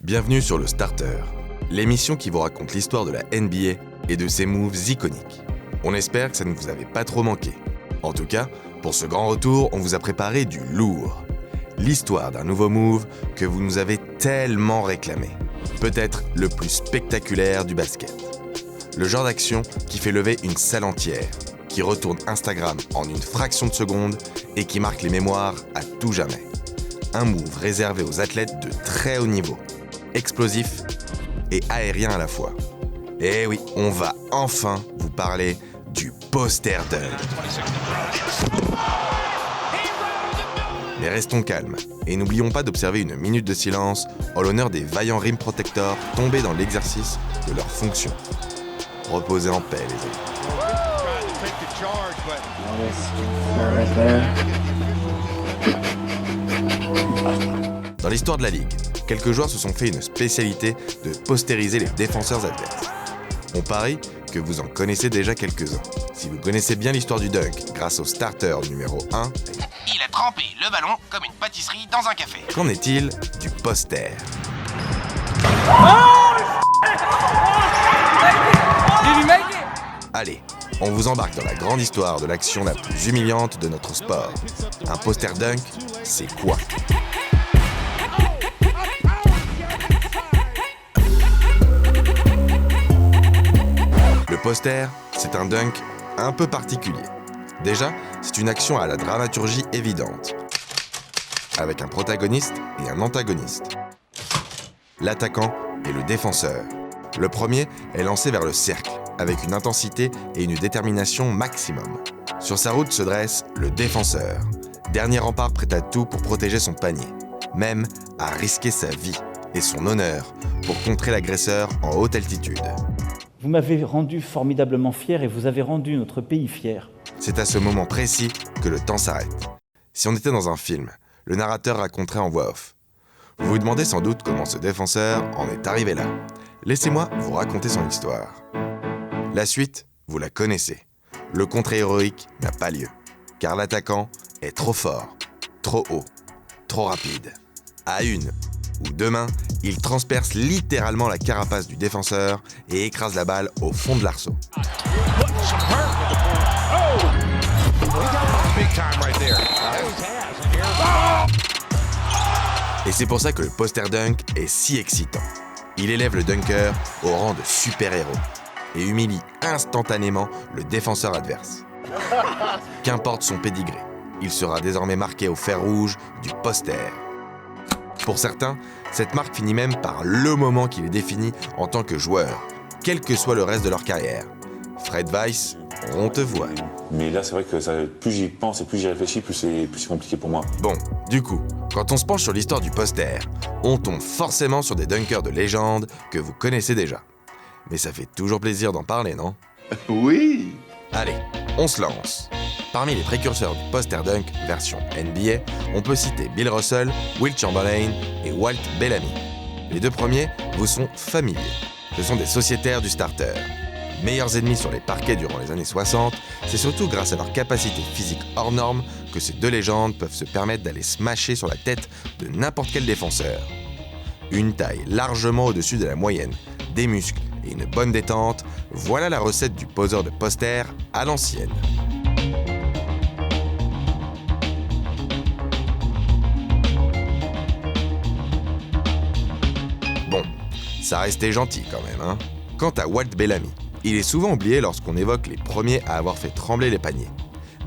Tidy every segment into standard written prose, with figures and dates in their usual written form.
Bienvenue sur le Starter, l'émission qui vous raconte l'histoire de la NBA et de ses moves iconiques. On espère que ça ne vous avait pas trop manqué. En tout cas, pour ce grand retour, on vous a préparé du lourd. L'histoire d'un nouveau move que vous nous avez tellement réclamé. Peut-être le plus spectaculaire du basket. Le genre d'action qui fait lever une salle entière, qui retourne Instagram en une fraction de seconde et qui marque les mémoires à tout jamais. Un move réservé aux athlètes de très haut niveau, explosif et aérien à la fois. Et oui, on va enfin vous parler du poster dunk. Mais restons calmes et n'oublions pas d'observer une minute de silence en l'honneur des vaillants rim protectors tombés dans l'exercice de leur fonction. Reposez en paix, les amis. Dans l'histoire de la Ligue, quelques joueurs se sont fait une spécialité de postériser les défenseurs adverses. On parie que vous en connaissez déjà quelques-uns. Si vous connaissez bien l'histoire du dunk grâce au starter numéro 1, il a trempé le ballon comme une pâtisserie dans un café. Qu'en est-il du poster ? Allez, on vous embarque dans la grande histoire de l'action la plus humiliante de notre sport. Un poster dunk, c'est quoi ? Le poster, c'est un dunk un peu particulier. Déjà, c'est une action à la dramaturgie évidente, avec un protagoniste et un antagoniste. L'attaquant et le défenseur. Le premier est lancé vers le cercle, avec une intensité et une détermination maximum. Sur sa route se dresse le défenseur, dernier rempart prêt à tout pour protéger son panier, même à risquer sa vie et son honneur pour contrer l'agresseur en haute altitude. Vous m'avez rendu formidablement fier et vous avez rendu notre pays fier. C'est à ce moment précis que le temps s'arrête. Si on était dans un film, le narrateur raconterait en voix off. Vous vous demandez sans doute comment ce défenseur en est arrivé là. Laissez-moi vous raconter son histoire. La suite, vous la connaissez. Le contre-héroïque n'a pas lieu, car l'attaquant est trop fort, trop haut, trop rapide. À une ou deux mains, il transperce littéralement la carapace du défenseur et écrase la balle au fond de l'arceau. Et c'est pour ça que le poster dunk est si excitant. Il élève le dunker au rang de super-héros et humilie instantanément le défenseur adverse. Qu'importe son pédigré, il sera désormais marqué au fer rouge du poster. Pour certains, cette marque finit même par le moment qui les définit en tant que joueurs, quel que soit le reste de leur carrière. Fred Weiss, on te voit. Mais là, c'est vrai que plus j'y pense et plus j'y réfléchis, plus c'est compliqué pour moi. Bon, du coup, quand on se penche sur l'histoire du poster, on tombe forcément sur des dunkers de légende que vous connaissez déjà. Mais ça fait toujours plaisir d'en parler, non ? Oui. Allez, on se lance. Parmi les précurseurs du poster dunk version NBA, on peut citer Bill Russell, Wilt Chamberlain et Walt Bellamy. Les deux premiers vous sont familiers. Ce sont des sociétaires du starter. Meilleurs ennemis sur les parquets durant les années 60, c'est surtout grâce à leur capacité physique hors norme que ces deux légendes peuvent se permettre d'aller smasher sur la tête de n'importe quel défenseur. Une taille largement au-dessus de la moyenne, des muscles et une bonne détente, voilà la recette du poseur de poster à l'ancienne. Bon, ça restait gentil quand même, hein. Quant à Walt Bellamy, il est souvent oublié lorsqu'on évoque les premiers à avoir fait trembler les paniers.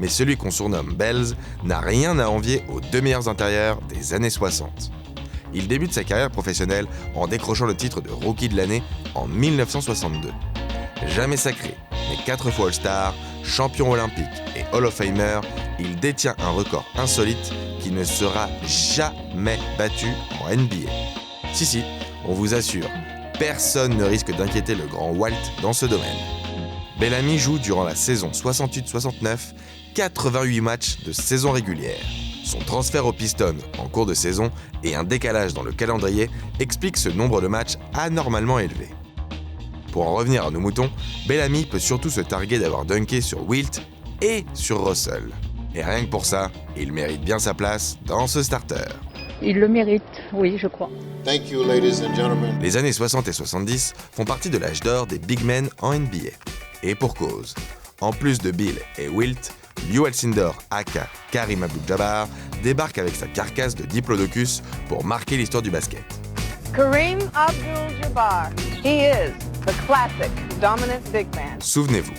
Mais celui qu'on surnomme Bells n'a rien à envier aux deux meilleurs intérieurs des années 60. Il débute sa carrière professionnelle en décrochant le titre de Rookie de l'année en 1962. Jamais sacré, mais 4 fois All-Star, champion olympique et Hall of Famer, il détient un record insolite qui ne sera jamais battu en NBA. Si, on vous assure, personne ne risque d'inquiéter le grand Walt dans ce domaine. Bellamy joue durant la saison 68-69 88 matchs de saison régulière. Son transfert aux Pistons en cours de saison et un décalage dans le calendrier expliquent ce nombre de matchs anormalement élevé. Pour en revenir à nos moutons, Bellamy peut surtout se targuer d'avoir dunké sur Wilt et sur Russell. Et rien que pour ça, il mérite bien sa place dans ce starter. Il le mérite, oui, je crois. Thank you, ladies and gentlemen. Les années 60 et 70 font partie de l'âge d'or des big men en NBA. Et pour cause. En plus de Bill et Wilt, Lew Alcindor, aka Kareem Abdul-Jabbar, débarque avec sa carcasse de diplodocus pour marquer l'histoire du basket. Kareem Abdul-Jabbar. He is the classic dominant big man. Souvenez-vous,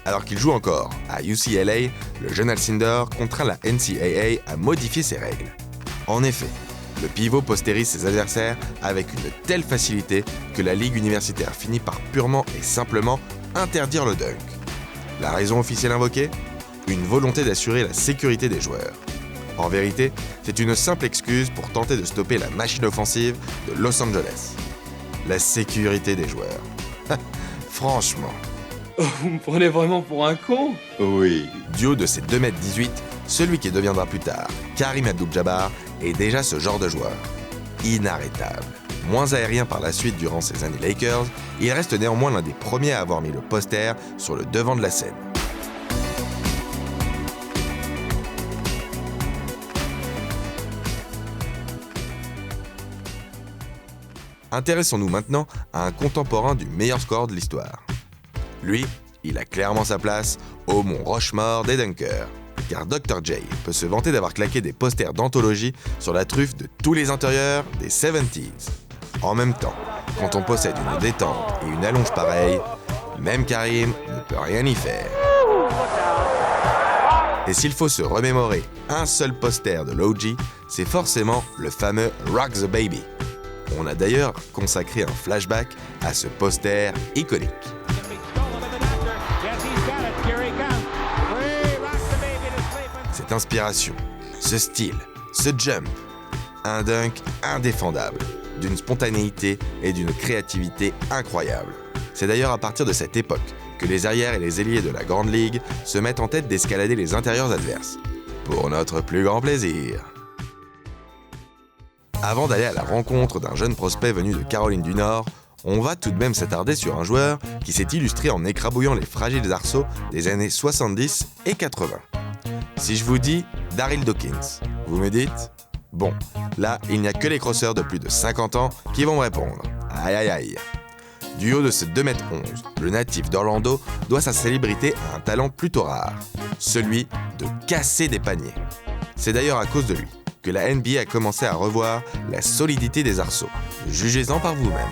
alors qu'il joue encore à UCLA, le jeune Alcindor contraint la NCAA à modifier ses règles. En effet, le pivot postérise ses adversaires avec une telle facilité que la ligue universitaire finit par purement et simplement interdire le dunk. La raison officielle invoquée ? Une volonté d'assurer la sécurité des joueurs. En vérité, c'est une simple excuse pour tenter de stopper la machine offensive de Los Angeles. La sécurité des joueurs. Franchement. Vous me prenez vraiment pour un con ? Oui. Du haut de ses 2m18, celui qui deviendra plus tard Kareem Abdul-Jabbar est déjà ce genre de joueur. Inarrêtable. Moins aérien par la suite durant ses années Lakers, il reste néanmoins l'un des premiers à avoir mis le poster sur le devant de la scène. Intéressons-nous maintenant à un contemporain du meilleur score de l'histoire. Lui, il a clairement sa place au mont Rushmore des dunkers, car Dr. J peut se vanter d'avoir claqué des posters d'anthologie sur la truffe de tous les intérieurs des 70s. En même temps, quand on possède une détente et une allonge pareille, même Kareem ne peut rien y faire. Et s'il faut se remémorer un seul poster de l'OG, c'est forcément le fameux Rock the Baby. On a d'ailleurs consacré un flashback à ce poster iconique. Cette inspiration, ce style, ce jump, un dunk indéfendable, d'une spontanéité et d'une créativité incroyable. C'est d'ailleurs à partir de cette époque que les arrières et les ailiers de la Grande Ligue se mettent en tête d'escalader les intérieurs adverses. Pour notre plus grand plaisir. Avant d'aller à la rencontre d'un jeune prospect venu de Caroline du Nord, on va tout de même s'attarder sur un joueur qui s'est illustré en écrabouillant les fragiles arceaux des années 70 et 80. Si je vous dis Daryl Dawkins, vous me dites ? Bon, là, il n'y a que les crosseurs de plus de 50 ans qui vont me répondre. Aïe aïe aïe. Du haut de ses 2m11, le natif d'Orlando doit sa célébrité à un talent plutôt rare, celui de casser des paniers. C'est d'ailleurs à cause de lui que la NBA a commencé à revoir la solidité des arceaux. Jugez-en par vous-même.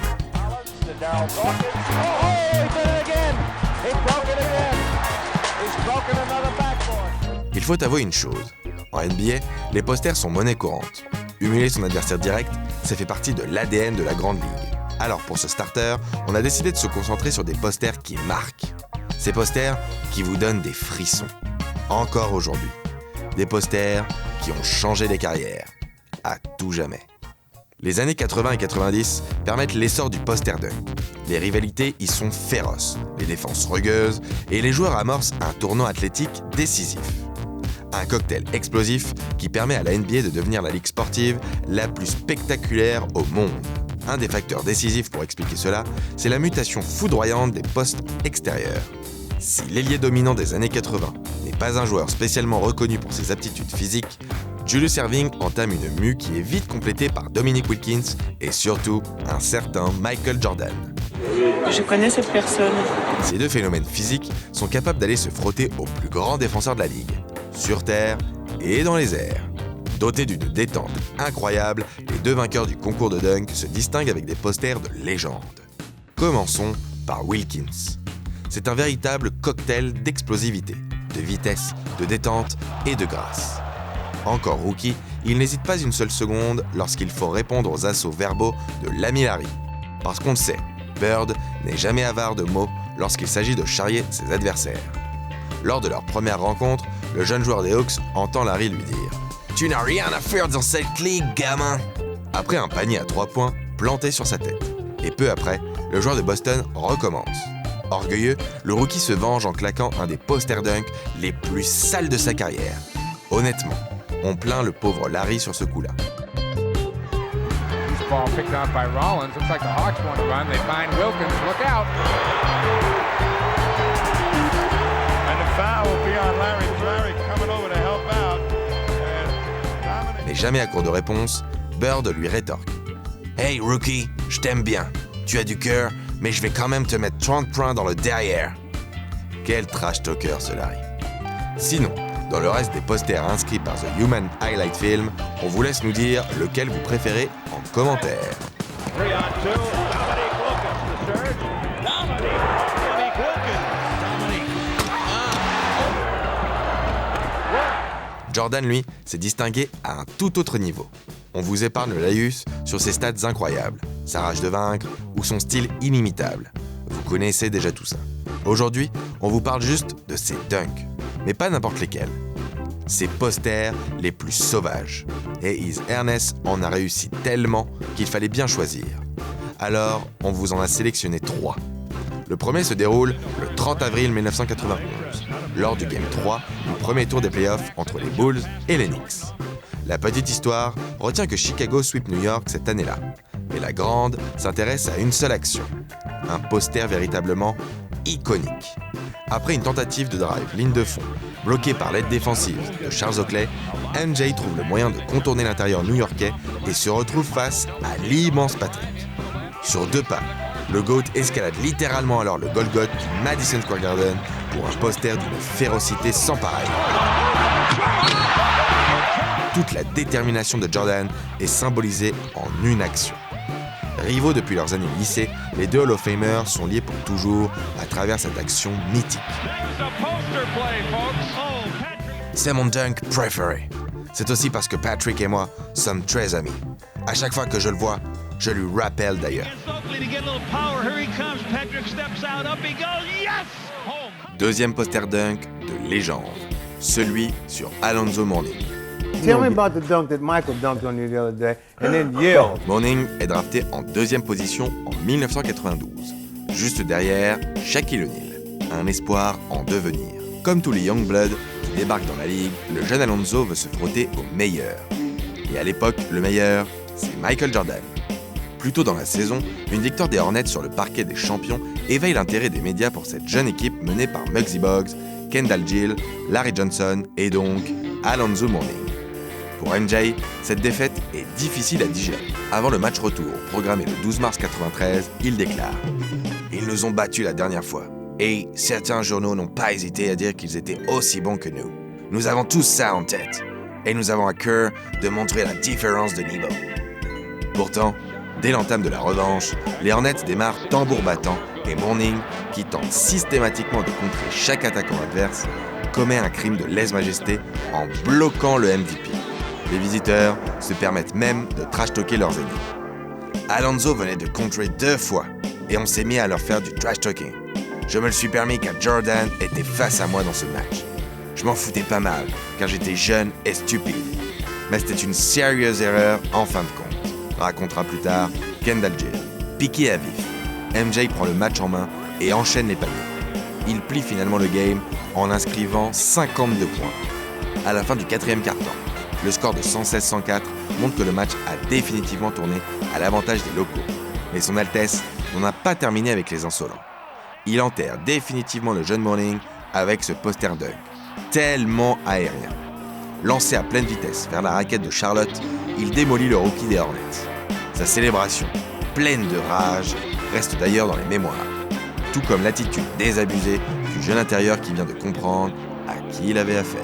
Il faut avouer une chose, en NBA, les posters sont monnaie courante. Humilier son adversaire direct, ça fait partie de l'ADN de la Grande Ligue. Alors pour ce starter, on a décidé de se concentrer sur des posters qui marquent. Ces posters qui vous donnent des frissons. Encore aujourd'hui. Des posters qui ont changé les carrières. À tout jamais. Les années 80 et 90 permettent l'essor du poster dunk. Les rivalités y sont féroces, les défenses rugueuses et les joueurs amorcent un tournant athlétique décisif. Un cocktail explosif qui permet à la NBA de devenir la ligue sportive la plus spectaculaire au monde. Un des facteurs décisifs pour expliquer cela, c'est la mutation foudroyante des postes extérieurs. Si l'ailier dominant des années 80 n'est pas un joueur spécialement reconnu pour ses aptitudes physiques, Julius Erving entame une mue qui est vite complétée par Dominique Wilkins et surtout un certain Michael Jordan. Je connais cette personne. Ces deux phénomènes physiques sont capables d'aller se frotter aux plus grands défenseurs de la ligue, sur terre et dans les airs. Dotés d'une détente incroyable, les deux vainqueurs du concours de dunk se distinguent avec des posters de légende. Commençons par Wilkins. C'est un véritable cocktail d'explosivité, de vitesse, de détente et de grâce. Encore rookie, il n'hésite pas une seule seconde lorsqu'il faut répondre aux assauts verbaux de l'ami Larry. Parce qu'on le sait, Bird n'est jamais avare de mots lorsqu'il s'agit de charrier ses adversaires. Lors de leur première rencontre, le jeune joueur des Hawks entend Larry lui dire « Tu n'as rien à faire dans cette ligue, gamin !» Après un panier à 3 points planté sur sa tête. Et peu après, le joueur de Boston recommence. Orgueilleux, le rookie se venge en claquant un des poster dunk les plus sales de sa carrière. Honnêtement, on plaint le pauvre Larry sur ce coup-là. Mais jamais à court de réponse, Bird lui rétorque « Hey rookie, je t'aime bien. Tu as du cœur, mais je vais quand même te mettre 30 points dans le derrière. » Quel trash talker ce Larry. Sinon, dans le reste des posters inscrits par The Human Highlight Film, on vous laisse nous dire lequel vous préférez en commentaire. Jordan, lui, s'est distingué à un tout autre niveau. On vous épargne le laïus sur ses stats incroyables, sa rage de vaincre ou son style inimitable. Vous connaissez déjà tout ça. Aujourd'hui, on vous parle juste de ses dunks, mais pas n'importe lesquels. Ses posters les plus sauvages. Et His Ernest en a réussi tellement qu'il fallait bien choisir. Alors, on vous en a sélectionné 3. Le premier se déroule le 30 avril 1991, lors du Game 3 du premier tour des playoffs entre les Bulls et les Knicks. La petite histoire retient que Chicago sweep New York cette année-là, mais la grande s'intéresse à une seule action, un poster véritablement iconique. Après une tentative de drive ligne de fond, bloquée par l'aide défensive de Charles Oakley, MJ trouve le moyen de contourner l'intérieur new-yorkais et se retrouve face à l'immense Patrick. Sur 2 pas, le GOAT escalade littéralement alors le Golgoth du Madison Square Garden pour un poster d'une férocité sans pareil. Toute la détermination de Jordan est symbolisée en une action. Rivaux depuis leurs années lycée, les 2 Hall of Famers sont liés pour toujours à travers cette action mythique. C'est mon dunk préféré. C'est aussi parce que Patrick et moi sommes très amis. À chaque fois que je le vois, je lui rappelle d'ailleurs. Deuxième poster dunk de légende, celui sur Alonzo Mourning. Tell me about the dunk that Michael dunked on you the other day, and then yell. Mourning est drafté en 2e position en 1992, juste derrière Shaquille O'Neal, un espoir en devenir. Comme tous les Youngbloods qui débarquent dans la ligue, le jeune Alonzo veut se frotter au meilleur. Et à l'époque, le meilleur, c'est Michael Jordan. Plus tôt dans la saison, une victoire des Hornets sur le parquet des champions éveille l'intérêt des médias pour cette jeune équipe menée par Muggsy Bogues, Kendall Gill, Larry Johnson et donc Alonzo Mourning. Pour MJ, cette défaite est difficile à digérer. Avant le match retour, programmé le 12 mars 1993, il déclare « Ils nous ont battus la dernière fois, et certains journaux n'ont pas hésité à dire qu'ils étaient aussi bons que nous. Nous avons tous ça en tête, et nous avons à cœur de montrer la différence de niveau. » Pourtant, dès l'entame de la revanche, les Hornets démarrent tambour battant, et Mourning, qui tente systématiquement de contrer chaque attaquant adverse, commet un crime de lèse-majesté en bloquant le MVP. Les visiteurs se permettent même de trash-talker leurs ennemis. Alonzo venait de contrer 2 fois et on s'est mis à leur faire du trash-talking. Je me le suis permis car Jordan était face à moi dans ce match. Je m'en foutais pas mal car j'étais jeune et stupide. Mais c'était une sérieuse erreur en fin de compte, racontera plus tard Kendall Gill. Piqué à vif, MJ prend le match en main et enchaîne les paniers. Il plie finalement le game en inscrivant 52 points. À la fin du 4e quart-temps, le score de 116-104 montre que le match a définitivement tourné à l'avantage des locaux. Mais son Altesse n'en a pas terminé avec les insolents. Il enterre définitivement le jeune Mourning avec ce poster dunk, tellement aérien. Lancé à pleine vitesse vers la raquette de Charlotte, il démolit le rookie des Hornets. Sa célébration, pleine de rage, reste d'ailleurs dans les mémoires. Tout comme l'attitude désabusée du jeune intérieur qui vient de comprendre à qui il avait affaire.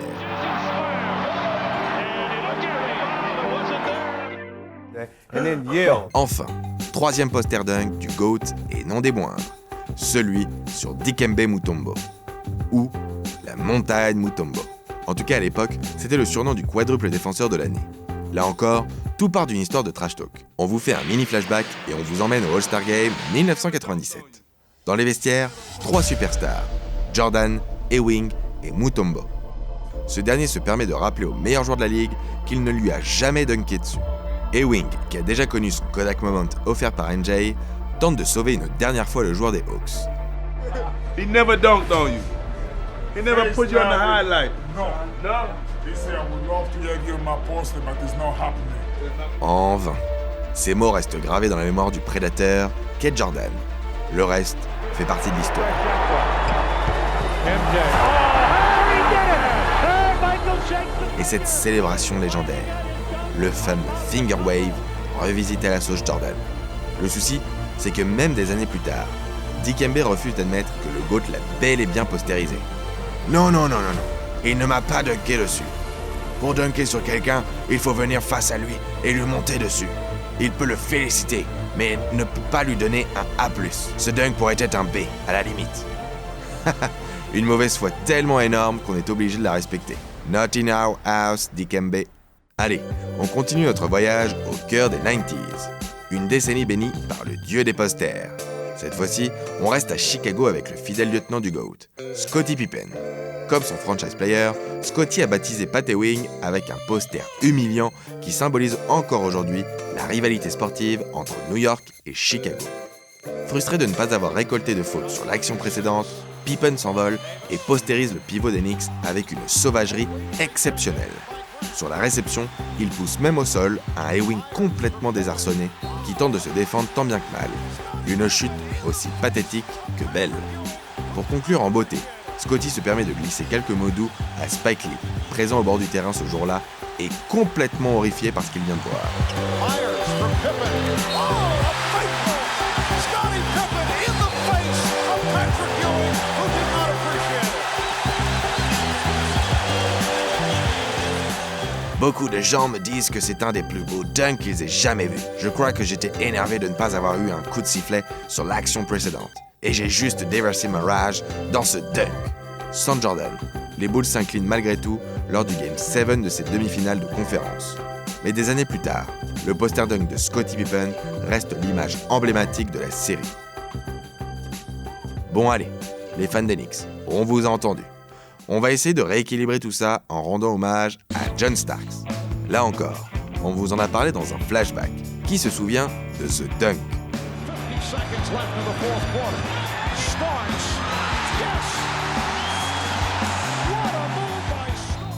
Enfin, 3e poster dunk du GOAT et non des moindres, celui sur Dikembe Mutombo, ou la montagne Mutombo. En tout cas à l'époque, c'était le surnom du quadruple défenseur de l'année. Là encore, tout part d'une histoire de trash talk. On vous fait un mini flashback et on vous emmène au All-Star Game 1997. Dans les vestiaires, 3 superstars, Jordan, Ewing et Mutombo. Ce dernier se permet de rappeler au meilleur joueur de la ligue qu'il ne lui a jamais dunké dessus. Ewing, qui a déjà connu son Kodak Moment offert par MJ, tente de sauver une dernière fois le joueur des Hawks. He never dunked on you. He never put you on the highlight. No. He said I would love to give him my poster, but it's not happening. En vain. Ces mots restent gravés dans la mémoire du prédateur qu'est Jordan. Le reste fait partie de l'histoire. Et cette célébration légendaire, le fameux Finger Wave, revisité à la sauce Jordan. Le souci, c'est que même des années plus tard, Dikembe refuse d'admettre que le GOAT l'a bel et bien postérisé. Non, il ne m'a pas dunké dessus. Pour dunker sur quelqu'un, il faut venir face à lui et lui monter dessus. Il peut le féliciter, mais ne peut pas lui donner un A+. Ce dunk pourrait être un B, à la limite. Une mauvaise foi tellement énorme qu'on est obligé de la respecter. Not in our house, Dikembe. Allez, on continue notre voyage au cœur des 90s. Une décennie bénie par le dieu des posters. Cette fois-ci, on reste à Chicago avec le fidèle lieutenant du GOAT, Scottie Pippen. Comme son franchise player, Scottie a baptisé Pat Ewing avec un poster humiliant qui symbolise encore aujourd'hui la rivalité sportive entre New York et Chicago. Frustré de ne pas avoir récolté de fautes sur l'action précédente, Pippen s'envole et postérise le pivot des Knicks avec une sauvagerie exceptionnelle. Sur la réception, il pousse même au sol un Ewing complètement désarçonné qui tente de se défendre tant bien que mal. Une chute aussi pathétique que belle. Pour conclure en beauté, Scottie se permet de glisser quelques mots doux à Spike Lee, présent au bord du terrain ce jour-là et complètement horrifié par ce qu'il vient de voir. Beaucoup de gens me disent que c'est un des plus beaux dunks qu'ils aient jamais vus. Je crois que j'étais énervé de ne pas avoir eu un coup de sifflet sur l'action précédente. Et j'ai juste déversé ma rage dans ce dunk. Sans Jordan, les Bulls s'inclinent malgré tout lors du Game 7 de cette demi-finale de conférence. Mais des années plus tard, le poster dunk de Scottie Pippen reste l'image emblématique de la série. Bon allez, les fans des Knicks, on vous a entendu. On va essayer de rééquilibrer tout ça en rendant hommage à John Starks. Là encore, on vous en a parlé dans un flashback. Qui se souvient de ce dunk?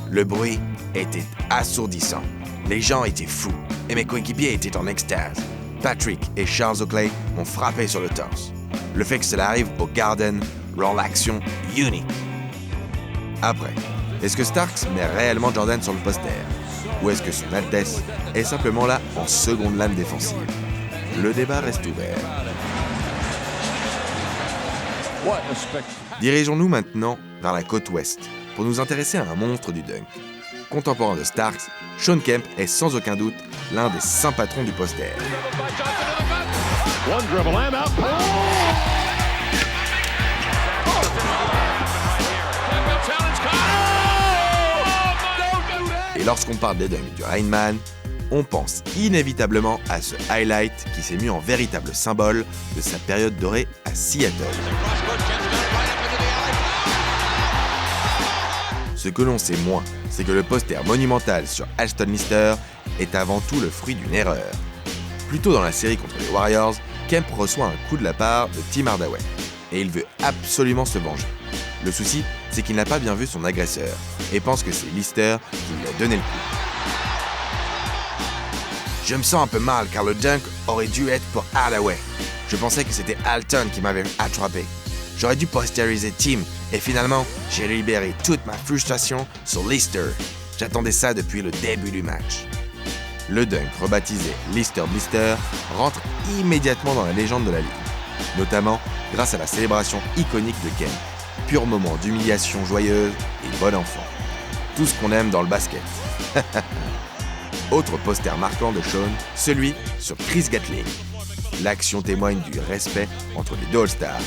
Le bruit était assourdissant. Les gens étaient fous et mes coéquipiers étaient en extase. Patrick et Charles Oakley m'ont frappé sur le torse. Le fait que cela arrive au Garden rend l'action unique. Après, est-ce que Starks met réellement Jordan sur le poster? Ou est-ce que son Altesse est simplement là en seconde lame défensive? Le débat reste ouvert. Dirigeons-nous maintenant vers la côte ouest pour nous intéresser à un monstre du dunk. Contemporain de Starks, Shawn Kemp est sans aucun doute l'un des saints patrons du poster. Et lorsqu'on parle des dunks du Rain Man, on pense inévitablement à ce highlight qui s'est mis en véritable symbole de sa période dorée à Seattle. Ce que l'on sait moins, c'est que le poster monumental sur Ashton Lister est avant tout le fruit d'une erreur. Plus tôt dans la série contre les Warriors, Kemp reçoit un coup de la part de Tim Hardaway et il veut absolument se venger. Le souci, c'est qu'il n'a pas bien vu son agresseur et pense que c'est Lister qui lui a donné le coup. Je me sens un peu mal car le dunk aurait dû être pour Hardaway. Je pensais que c'était Alton qui m'avait attrapé. J'aurais dû postériser Tim et finalement, j'ai libéré toute ma frustration sur Lister. J'attendais ça depuis le début du match. Le dunk, rebaptisé Lister Blister, rentre immédiatement dans la légende de la ligue, notamment grâce à la célébration iconique de Kemp. Pur moment d'humiliation joyeuse et bon enfant. Tout ce qu'on aime dans le basket. Autre poster marquant de Shawn, celui sur Chris Gatling. L'action témoigne du respect entre les deux All-Stars.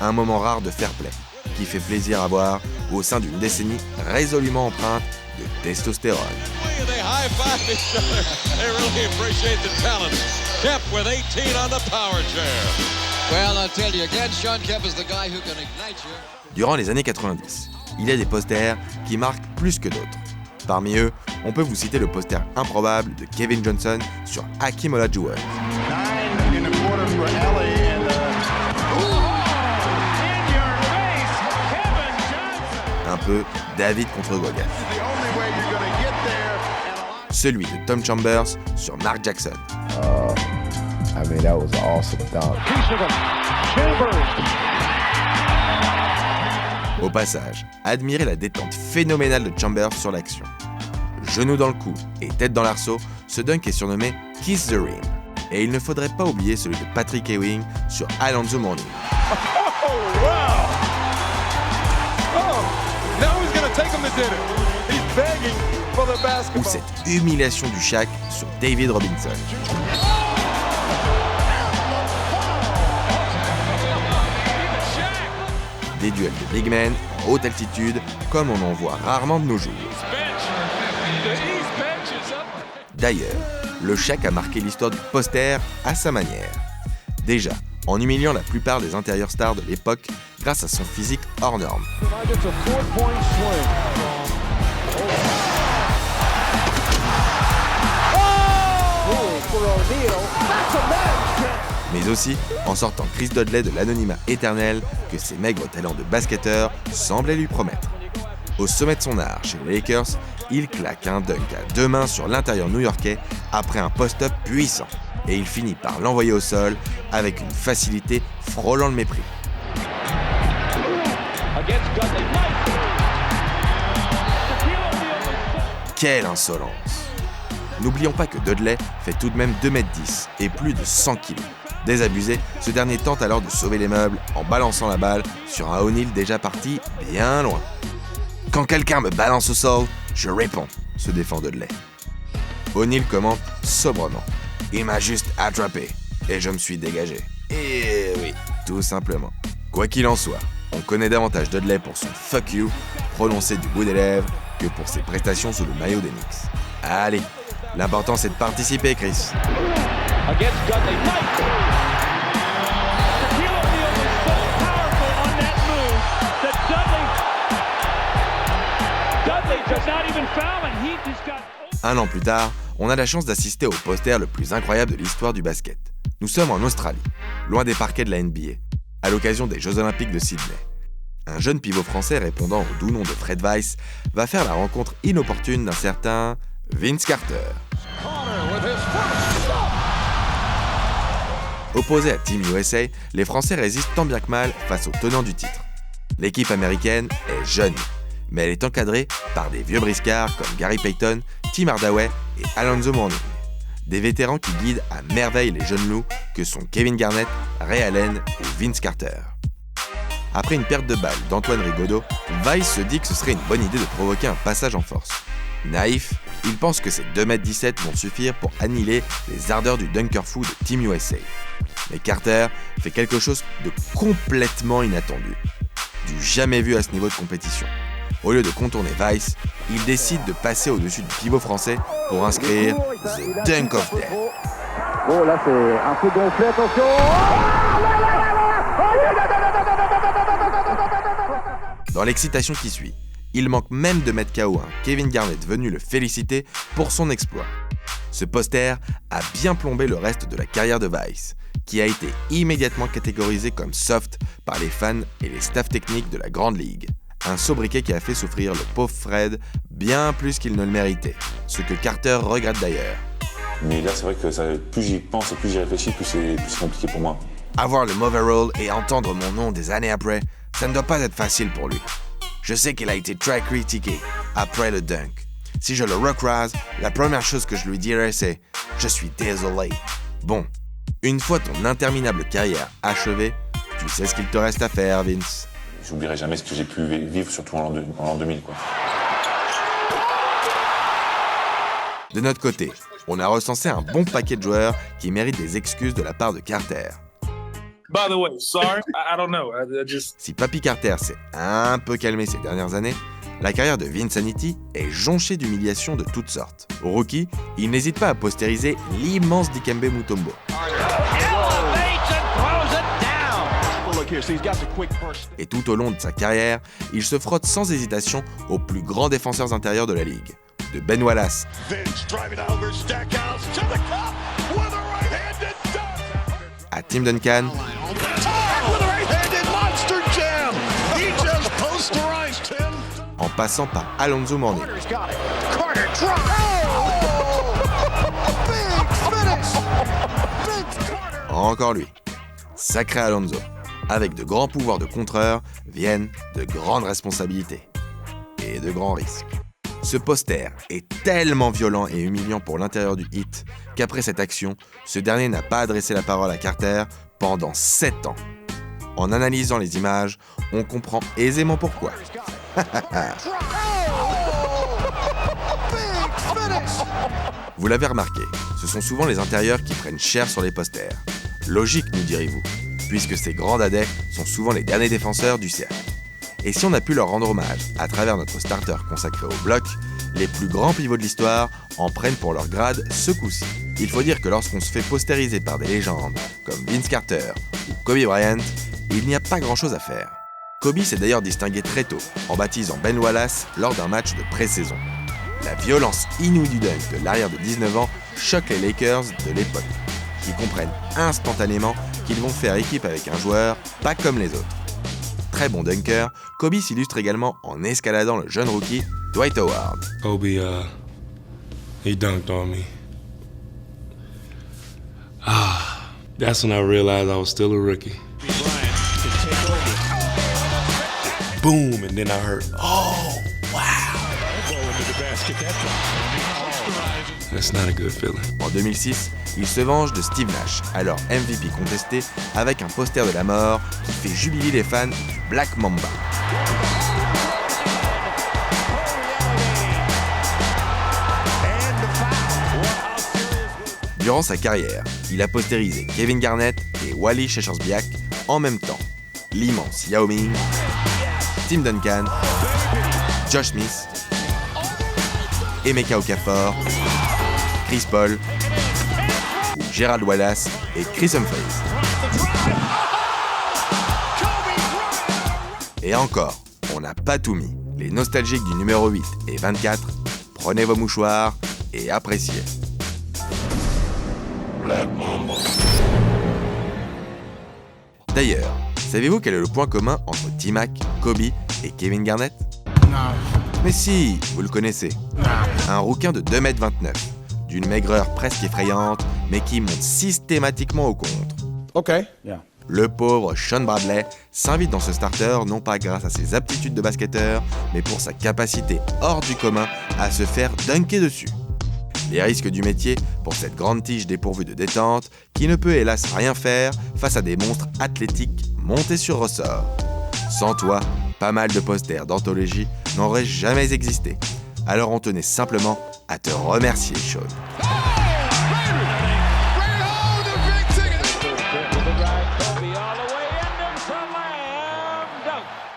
Un moment rare de fair play, qui fait plaisir à voir au sein d'une décennie résolument empreinte de testostérone. Durant les années 90, il y a des posters qui marquent plus que d'autres. Parmi eux, on peut vous citer le poster improbable de Kevin Johnson sur Hakeem Olajuwon. Un peu David contre Goliath. Celui de Tom Chambers sur Mark Jackson. That was an awesome dunk. Au passage, admirez la détente phénoménale de Chambers sur l'action. Genou dans le cou et tête dans l'arceau, ce dunk est surnommé Kiss the Ring. Et il ne faudrait pas oublier celui de Patrick Ewing sur Alonzo Mourning. Ou cette humiliation du Shaq sur David Robinson. Des duels de big men en haute altitude comme on en voit rarement de nos jours. D'ailleurs, le Shaq a marqué l'histoire du poster à sa manière. Déjà, en humiliant la plupart des intérieurs stars de l'époque grâce à son physique hors norme. Mais aussi en sortant Chris Dudley de l'anonymat éternel que ses maigres talents de basketteur semblaient lui promettre. Au sommet de son art chez les Lakers, il claque un dunk à 2 mains sur l'intérieur new-yorkais après un post-up puissant. Et il finit par l'envoyer au sol avec une facilité frôlant le mépris. Quelle insolence! N'oublions pas que Dudley fait tout de même 2m10 et plus de 100 kg. Désabusé, ce dernier tente alors de sauver les meubles en balançant la balle sur un O'Neal déjà parti bien loin. Quand quelqu'un me balance au sol, je réponds, se défend Dudley. O'Neal commente sobrement. Il m'a juste attrapé et je me suis dégagé. Et oui, tout simplement. Quoi qu'il en soit, on connaît davantage Dudley pour son « fuck you » prononcé du bout des lèvres que pour ses prestations sous le maillot des Knicks. Allez, l'important c'est de participer, Chris. Un an plus tard, on a la chance d'assister au poster le plus incroyable de l'histoire du basket. Nous sommes en Australie, loin des parquets de la NBA, à l'occasion des Jeux Olympiques de Sydney. Un jeune pivot français répondant au doux nom de Fred Weiss va faire la rencontre inopportune d'un certain Vince Carter. Opposé à Team USA, les Français résistent tant bien que mal face aux tenants du titre. L'équipe américaine est jeune, mais elle est encadrée par des vieux briscards comme Gary Payton, Tim Hardaway et Alonzo Mourning. Des vétérans qui guident à merveille les jeunes loups que sont Kevin Garnett, Ray Allen ou Vince Carter. Après une perte de balle d'Antoine Rigaudot, Weiss se dit que ce serait une bonne idée de provoquer un passage en force. Naïf, il pense que ces 2m17 vont suffire pour annihiler les ardeurs du dunker fou de Team USA. Mais Carter fait quelque chose de complètement inattendu. Du jamais vu à ce niveau de compétition. Au lieu de contourner Weiss, il décide de passer au-dessus du pivot français pour inscrire The Dunk of Death. Oh là c'est un peu gonflé, attention. Dans l'excitation qui suit, il manque même de mettre KO un Kevin Garnett venu le féliciter pour son exploit. Ce poster a bien plombé le reste de la carrière de Weiss, qui a été immédiatement catégorisé comme soft par les fans et les staffs techniques de la Grande Ligue. Un sobriquet qui a fait souffrir le pauvre Fred bien plus qu'il ne le méritait, ce que Carter regrette d'ailleurs. Mais là, c'est vrai que plus j'y pense et plus j'y réfléchis, plus c'est compliqué pour moi. Avoir le mauvais rôle et entendre mon nom des années après, ça ne doit pas être facile pour lui. Je sais qu'il a été très critiqué après le dunk. Si je le recrase, la première chose que je lui dirais c'est « Je suis désolé ». Bon, une fois ton interminable carrière achevée, tu sais ce qu'il te reste à faire, Vince. J'oublierai jamais ce que j'ai pu vivre, surtout en l'an 2000, quoi. De notre côté, on a recensé un bon paquet de joueurs qui méritent des excuses de la part de Carter. By the way, sorry, I don't know. I just... Si Papy Carter s'est un peu calmé ces dernières années, la carrière de Vinsanity est jonchée d'humiliations de toutes sortes. Au rookie, il n'hésite pas à postériser l'immense Dikembe Mutombo. Et tout au long de sa carrière, il se frotte sans hésitation aux plus grands défenseurs intérieurs de la ligue. De Ben Wallace à Tim Duncan, en passant par Alonzo Mourning. Encore lui, sacré Alonzo. Avec de grands pouvoirs de contreur viennent de grandes responsabilités et de grands risques. Ce poster est tellement violent et humiliant pour l'intérieur du Heat qu'après cette action, ce dernier n'a pas adressé la parole à Carter pendant 7 ans. En analysant les images, on comprend aisément pourquoi. Vous l'avez remarqué, ce sont souvent les intérieurs qui prennent cher sur les posters. Logique, nous direz-vous, puisque ces grands dadais sont souvent les derniers défenseurs du cercle. Et si on a pu leur rendre hommage à travers notre starter consacré au bloc, les plus grands pivots de l'histoire en prennent pour leur grade ce coup-ci. Il faut dire que lorsqu'on se fait postériser par des légendes comme Vince Carter ou Kobe Bryant, il n'y a pas grand-chose à faire. Kobe s'est d'ailleurs distingué très tôt en baptisant Ben Wallace lors d'un match de pré-saison. La violence inouïe du dunk de l'arrière de 19 ans choque les Lakers de l'époque, qui comprennent instantanément qu'ils vont faire équipe avec un joueur pas comme les autres. Très bon dunker, Kobe s'illustre également en escaladant le jeune rookie Dwight Howard. Kobe, he dunked on me. That's when I realized I was still a rookie. Boom, and then I heard, oh, wow. That's not a good feeling. En 2006, il se venge de Steve Nash, alors MVP contesté, avec un poster de la mort qui fait jubiler les fans du Black Mamba. Durant sa carrière, il a postérisé Kevin Garnett et Wally Szczerbiak en même temps. L'immense Yao Ming, Tim Duncan, Josh Smith, Emeka Okafor, Chris Paul, ou Gerald Wallace et Chris Humphries. Et encore, on n'a pas tout mis. Les nostalgiques du numéro 8 et 24, prenez vos mouchoirs et appréciez. D'ailleurs, savez-vous quel est le point commun entre T-Mac, Kobe et Kevin Garnett? Non. Mais si, vous le connaissez. Un rouquin de 2,29 m, d'une maigreur presque effrayante, mais qui monte systématiquement au contre. OK. Yeah. Le pauvre Sean Bradley s'invite dans ce starter non pas grâce à ses aptitudes de basketteur, mais pour sa capacité hors du commun à se faire dunker dessus. Les risques du métier pour cette grande tige dépourvue de détente, qui ne peut hélas rien faire face à des monstres athlétiques montés sur ressort. Sans toi, pas mal de posters d'anthologie n'auraient jamais existé. Alors on tenait simplement à te remercier, Sean.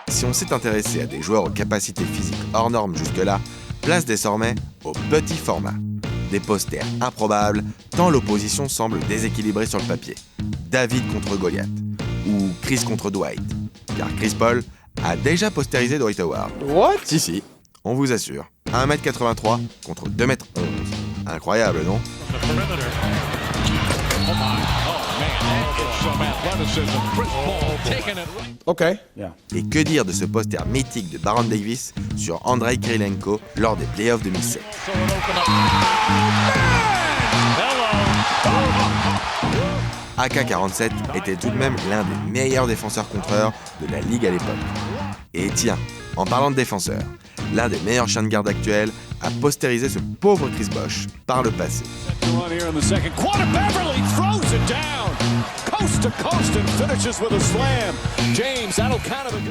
Si on s'est intéressé à des joueurs aux capacités physiques hors normes jusque-là, place désormais au petit format. Des posters improbables, tant l'opposition semble déséquilibrée sur le papier. David contre Goliath, ou Chris contre Dwight, car Chris Paul a déjà postérisé Dwight Howard. What? Si, on vous assure. 1m83 contre 2m11. Incroyable, non? OK. Yeah. Et que dire de ce poster mythique de Baron Davis sur Andrei Kirilenko lors des playoffs 2007? AK-47 était tout de même l'un des meilleurs défenseurs contreurs de la ligue à l'époque. Et tiens, en parlant de défenseurs, l'un des meilleurs chiens de garde actuels a postérisé ce pauvre Chris Bosh par le passé.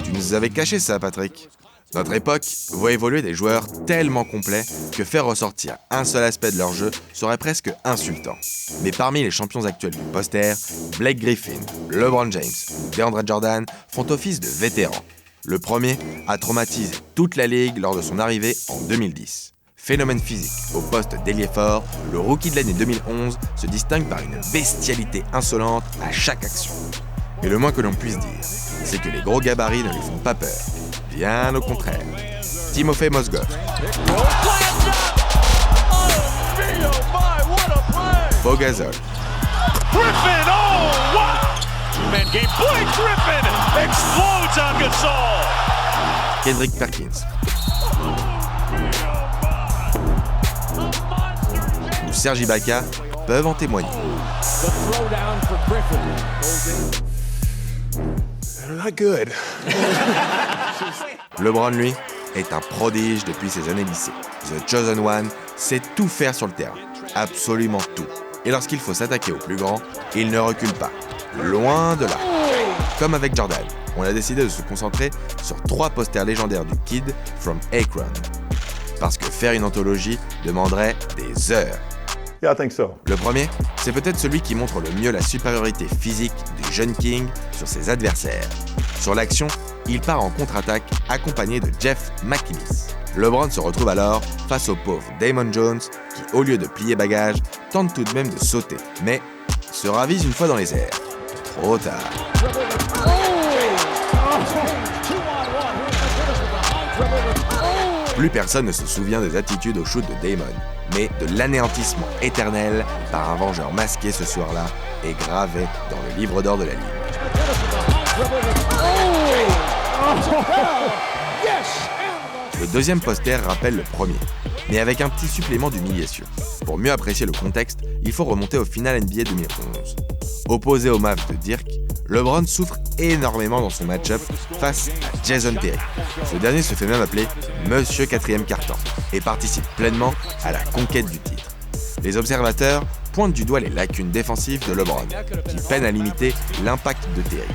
Tu nous avais caché ça, Patrick. Notre époque voit évoluer des joueurs tellement complets que faire ressortir un seul aspect de leur jeu serait presque insultant. Mais parmi les champions actuels du poster, Blake Griffin, LeBron James ou DeAndre Jordan font office de vétérans. Le premier a traumatisé toute la ligue lors de son arrivée en 2010. Phénomène physique au poste d'ailier fort, le rookie de l'année 2011 se distingue par une bestialité insolente à chaque action. Et le moins que l'on puisse dire, c'est que les gros gabarits ne lui font pas peur. Bien au contraire. Timofey Mozgov, Pau Gasol, Griffin, oh wow! Two-man game. Blake Griffin explodes on Gasol. Kendrick Perkins ou Serge Ibaka peuvent en témoigner. Not good. LeBron, lui, est un prodige depuis ses années lycée. The Chosen One sait tout faire sur le terrain, absolument tout. Et lorsqu'il faut s'attaquer aux plus grands, il ne recule pas. Loin de là. Comme avec Jordan, on a décidé de se concentrer sur 3 posters légendaires du Kid from Akron. Parce que faire une anthologie demanderait des heures. Yeah, I think so. Le premier, c'est peut-être celui qui montre le mieux la supériorité physique du jeune King sur ses adversaires. Sur l'action, il part en contre-attaque accompagné de Jeff McInnes. LeBron se retrouve alors face au pauvre Damon Jones qui, au lieu de plier bagage, tente tout de même de sauter, mais se ravise une fois dans les airs. Trop tard. Plus personne ne se souvient des attitudes au shoot de Damon, mais de l'anéantissement éternel par un vengeur masqué ce soir-là est gravé dans le livre d'or de la Ligue. Le deuxième poster rappelle le premier, mais avec un petit supplément d'humiliation. Pour mieux apprécier le contexte, il faut remonter au final NBA 2011. Opposé au Mavs de Dirk, LeBron souffre énormément dans son match-up face à Jason Terry. Ce dernier se fait même appeler Monsieur 4e Carton et participe pleinement à la conquête du titre. Les observateurs pointent du doigt les lacunes défensives de LeBron, qui peine à limiter l'impact de Terry.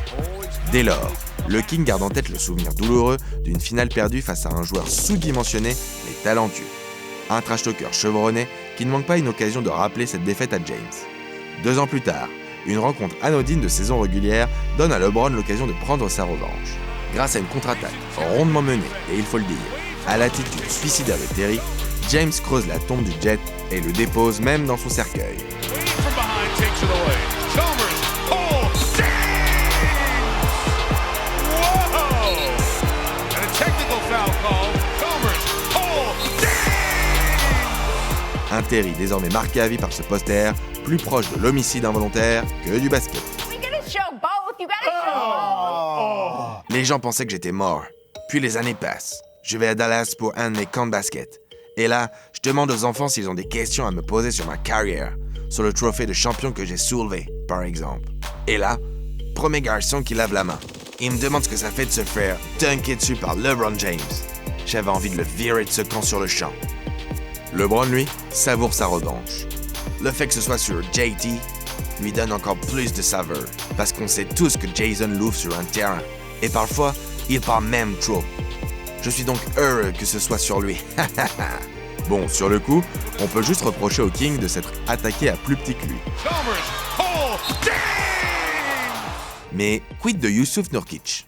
Dès lors, le King garde en tête le souvenir douloureux d'une finale perdue face à un joueur sous-dimensionné mais talentueux. Un trash-talker chevronné qui ne manque pas une occasion de rappeler cette défaite à James. 2 ans plus tard, une rencontre anodine de saison régulière donne à LeBron l'occasion de prendre sa revanche. Grâce à une contre-attaque rondement menée, et il faut le dire, à l'attitude suicidaire de Terry, James creuse la tombe du Jet et le dépose même dans son cercueil. Un Terry désormais marqué à vie par ce poster, plus proche de l'homicide involontaire que du basket. Les gens pensaient que j'étais mort. Puis les années passent. Je vais à Dallas pour un de mes camps de basket. Et là, je demande aux enfants s'ils ont des questions à me poser sur ma carrière, sur le trophée de champion que j'ai soulevé, par exemple. Et là, premier garçon qui lave la main. Il me demande ce que ça fait de se faire dunker dessus par LeBron James. J'avais envie de le virer de ce camp sur le champ. LeBron, lui, savoure sa revanche. Le fait que ce soit sur JT lui donne encore plus de saveur, parce qu'on sait tous que Jason l'ouvre sur un terrain, et parfois, il parle même trop. Je suis donc heureux que ce soit sur lui. Bon, sur le coup, on peut juste reprocher au King de s'être attaqué à plus petit que lui. Mais quid de Jusuf Nurkic?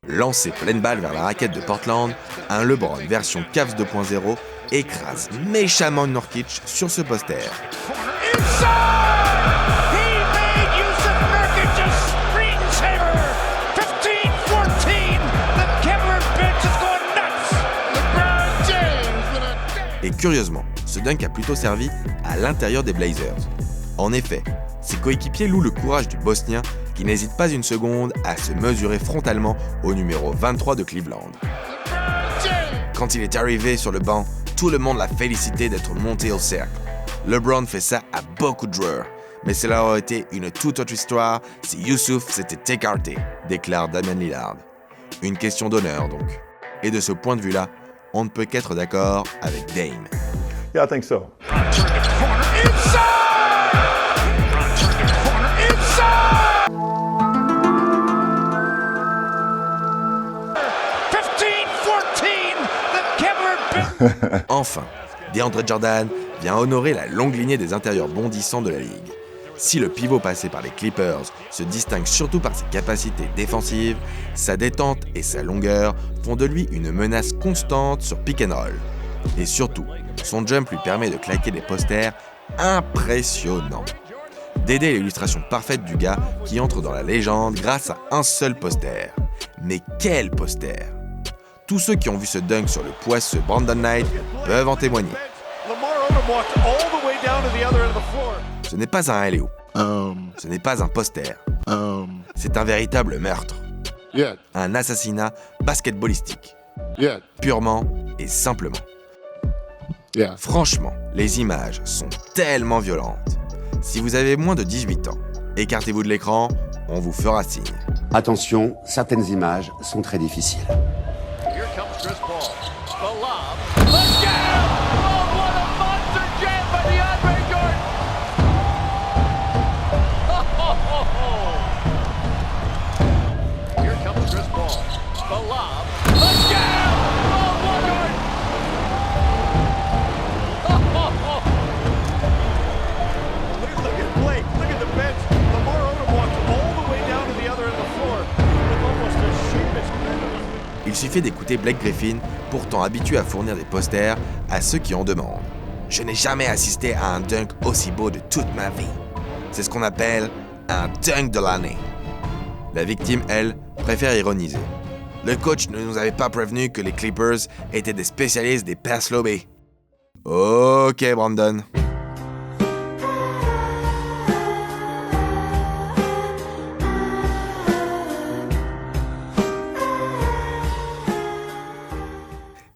Lancé pleine balle vers la raquette de Portland, un LeBron version Cavs 2.0 écrase méchamment Nurkic sur ce poster. Et curieusement, ce dunk a plutôt servi à l'intérieur des Blazers. En effet, ses coéquipiers louent le courage du Bosnien qui n'hésite pas une seconde à se mesurer frontalement au numéro 23 de Cleveland. Quand il est arrivé sur le banc, tout le monde l'a félicité d'être monté au cercle. LeBron fait ça à beaucoup de joueurs, mais cela aurait été une toute autre histoire si Jusuf s'était écarté, déclare Damian Lillard. Une question d'honneur donc. Et de ce point de vue-là, on ne peut qu'être d'accord avec Dame. Yeah, I think so. Enfin, DeAndre Jordan vient honorer la longue lignée des intérieurs bondissants de la Ligue. Si le pivot passé par les Clippers se distingue surtout par ses capacités défensives, sa détente et sa longueur font de lui une menace constante sur pick and roll. Et surtout, son jump lui permet de claquer des posters impressionnants. Dédé est l'illustration parfaite du gars qui entre dans la légende grâce à un seul poster. Mais quel poster! Tous ceux qui ont vu ce dunk sur le poisseux Brandon Knight peuvent en témoigner. Ce n'est pas un alley-oop. Ce n'est pas un poster. C'est un véritable meurtre. Un assassinat basketballistique. Purement et simplement. Franchement, les images sont tellement violentes. Si vous avez moins de 18 ans, écartez-vous de l'écran, on vous fera signe. Attention, certaines images sont très difficiles. Chris Paul. Blake, look at the bench. Lamar Odom walked all the way down to the other end of the floor with almost a sheepish grin. Il suffit d'écouter Blake Griffin, pourtant habitué à fournir des posters à ceux qui en demandent. Je n'ai jamais assisté à un dunk aussi beau de toute ma vie. C'est ce qu'on appelle un dunk de l'année. La victime, elle, préfère ironiser. Le coach ne nous avait pas prévenu que les Clippers étaient des spécialistes des passes lobées. Ok, Brandon.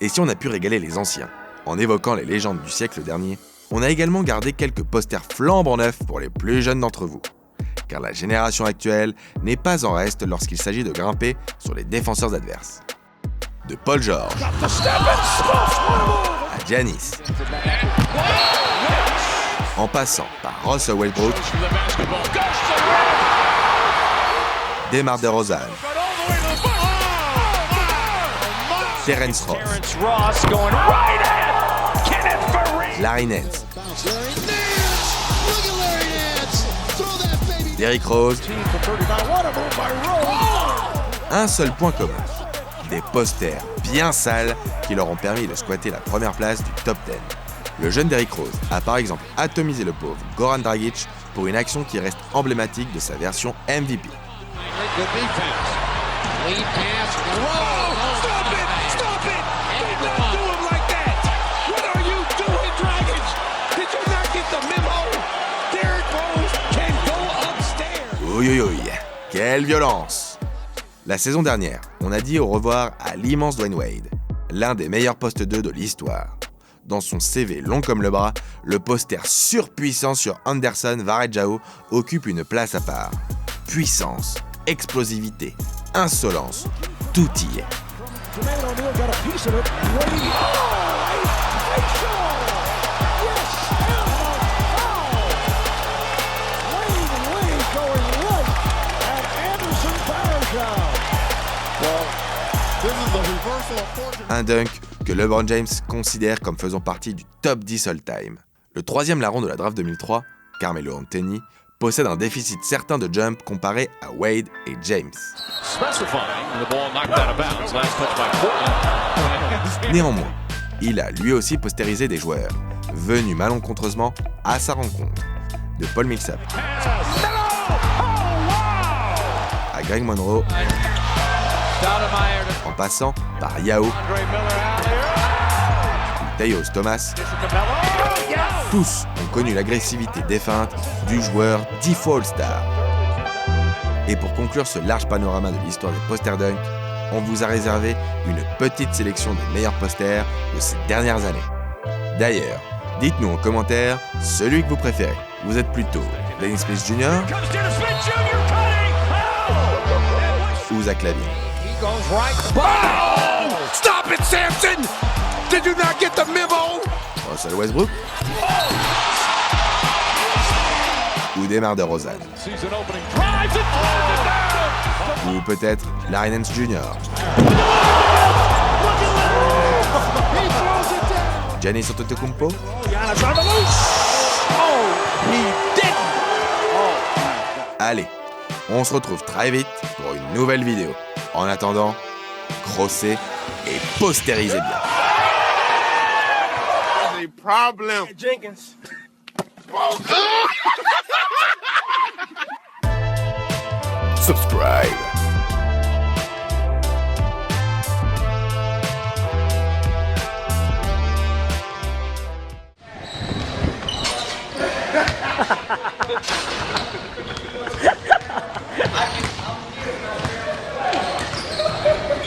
Et si on a pu régaler les anciens, en évoquant les légendes du siècle dernier, on a également gardé quelques posters flambant neufs pour les plus jeunes d'entre vous. Car la génération actuelle n'est pas en reste lorsqu'il s'agit de grimper sur les défenseurs adverses. De Paul George à Giannis, en passant par Russell Westbrook, DeMar DeRozan, Terrence Ross, Larry Nance, Derrick Rose. Un seul point commun, des posters bien sales qui leur ont permis de squatter la première place du top 10. Le jeune Derrick Rose a par exemple atomisé le pauvre Goran Dragic pour une action qui reste emblématique de sa version MVP. Oui, quelle violence! La saison dernière, on a dit au revoir à l'immense Dwayne Wade, l'un des meilleurs postes 2 de l'histoire. Dans son CV long comme le bras, le poster surpuissant sur Anderson Varejao occupe une place à part. Puissance, explosivité, insolence, tout y est. Un dunk que LeBron James considère comme faisant partie du top 10 all-time. Le troisième larron de la draft 2003, Carmelo Anthony, possède un déficit certain de jump comparé à Wade et James. Néanmoins, il a lui aussi postérisé des joueurs, venus malencontreusement à sa rencontre. De Paul Millsap à Greg Monroe, en passant par Yao, Tyus Thomas, tous ont connu l'agressivité défunte du joueur 10 fois All-Star. Et pour conclure ce large panorama de l'histoire des posters dunk, on vous a réservé une petite sélection des meilleurs posters de ces dernières années. D'ailleurs, dites-nous en commentaire celui que vous préférez. Vous êtes plutôt Dennis Smith Jr. ou Zach LaVine? Oh! Stop it, Samson! Did you not get the memo? Russell Westbrook ou DeMar DeRozan? Ou peut-être Larry Nance Jr. Giannis Antetokounmpo? Allez, on se retrouve très vite pour une nouvelle vidéo. En attendant, grossez et postérisez bien. Problem. Jenkins. Subscribe.